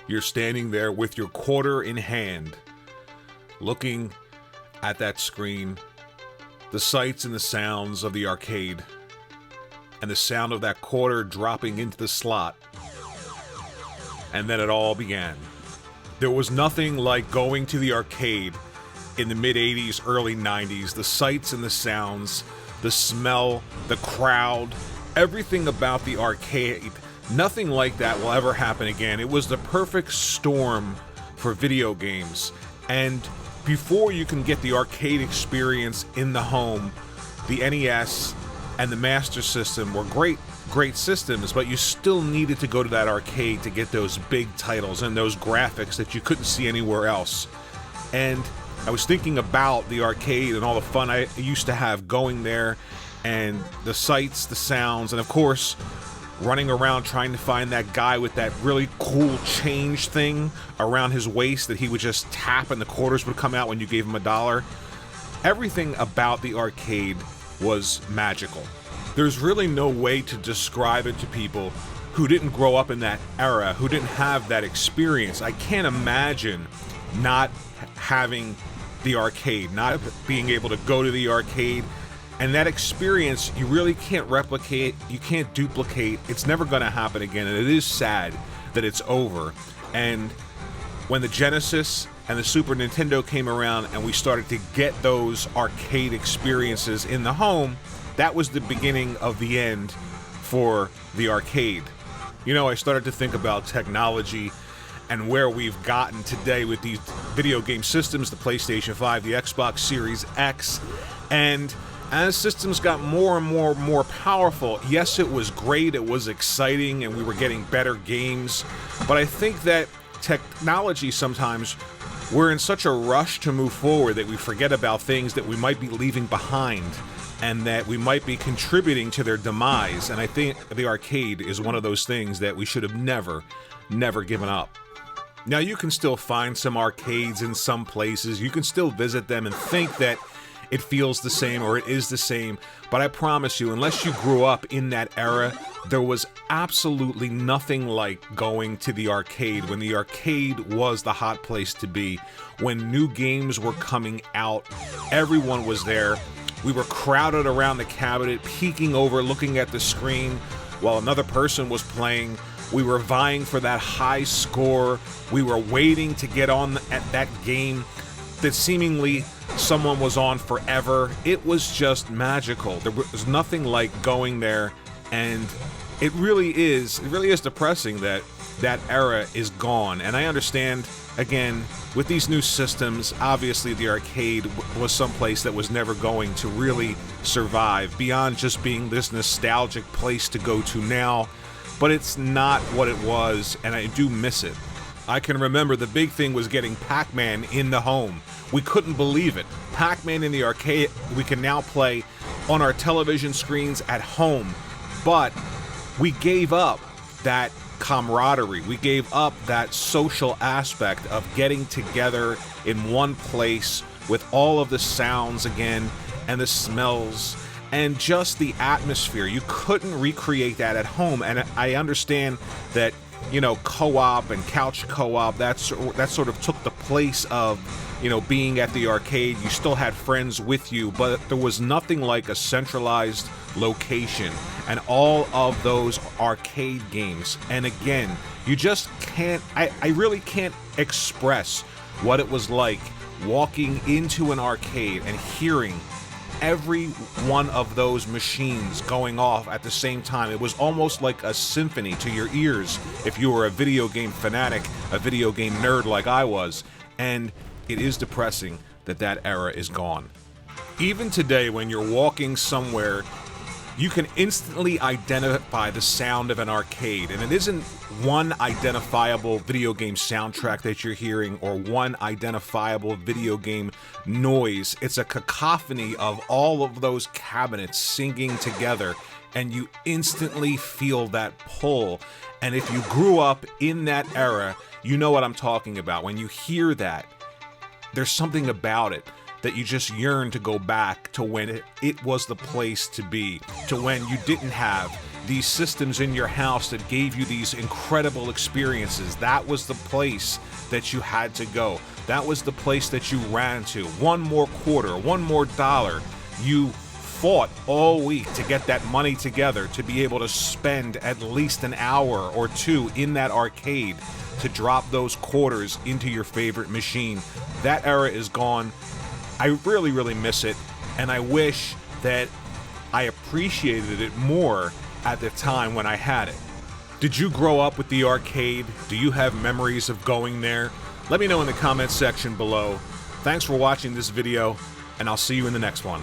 You're standing there with your quarter in hand, looking at that screen, the sights and the sounds of the arcade, and the sound of that quarter dropping into the slot. And then it all began. There was nothing like going to the arcade in the mid-'80s, early '90s. The sights and the sounds, the smell, the crowd, everything about the arcade. Nothing like that will ever happen again. It was the perfect storm for video games. And before you can get the arcade experience in the home, the NES and the Master System were great systems, but you still needed to go to that arcade to get those big titles and those graphics that you couldn't see anywhere else. And I was thinking about the arcade and all the fun I used to have going there, and the sights, the sounds, and of course, running around trying to find that guy with that really cool change thing around his waist that he would just tap and the quarters would come out when you gave him $1. Everything about the arcade was magical. There's really no way to describe it to people who didn't grow up in that era, who didn't have that experience. I can't imagine not having the arcade, not being able to go to the arcade. And that experience, you really can't replicate, you can't duplicate. It's never going to happen again, and it is sad that it's over. And when the Genesis and the Super Nintendo came around and we started to get those arcade experiences in the home, that was the beginning of the end for the arcade. You know, I started to think about technology and where we've gotten today with these video game systems, the PlayStation 5, the Xbox Series X, and as systems got more and more powerful, yes, it was great, it was exciting, and we were getting better games, but I think that technology sometimes, we're in such a rush to move forward that we forget about things that we might be leaving behind and that we might be contributing to their demise, and I think the arcade is one of those things that we should have never given up. Now, you can still find some arcades in some places, you can still visit them and think that it feels the same or it is the same, but I promise you, unless you grew up in that era, there was absolutely nothing like going to the arcade when the arcade was the hot place to be. When new games were coming out, everyone was there. We were crowded around the cabinet, peeking over, looking at the screen while another person was playing. We were vying for that high score. We were waiting to get on at that game that seemingly someone was on forever. It was just magical. There was nothing like going there, and it really is depressing that that era is gone. And I understand, again, with these new systems, obviously the arcade was someplace that was never going to really survive beyond just being this nostalgic place to go to now, but it's not what it was, and I do miss it. I can remember the big thing was getting Pac-Man in the home. We couldn't believe it. Pac-Man in the arcade, we can now play on our television screens at home, but we gave up that camaraderie. We gave up that social aspect of getting together in one place with all of the sounds again and the smells and just the atmosphere. You couldn't recreate that at home, and I understand that, you know, co-op and couch co-op, that sort of took the place of, you know, being at the arcade. You still had friends with you, but there was nothing like a centralized location and all of those arcade games. And again, you just can't, I really can't express what it was like walking into an arcade and hearing every one of those machines going off at the same time. It was almost like a symphony to your ears if you were a video game fanatic, a video game nerd like I was. And it is depressing that that era is gone. Even today, when you're walking somewhere, you can instantly identify the sound of an arcade, and it isn't one identifiable video game soundtrack that you're hearing or one identifiable video game noise. It's a cacophony of all of those cabinets singing together, and you instantly feel that pull. And if you grew up in that era, you know what I'm talking about. When you hear that, there's something about it that you just yearn to go back to when it was the place to be, to when you didn't have these systems in your house that gave you these incredible experiences. That was the place that you had to go. That was the place that you ran to. One more quarter, one more dollar. You fought all week to get that money together to be able to spend at least an hour or two in that arcade to drop those quarters into your favorite machine. That era is gone. I really, really miss it, and I wish that I appreciated it more at the time when I had it. Did you grow up with the arcade? Do you have memories of going there? Let me know in the comments section below. Thanks for watching this video, and I'll see you in the next one.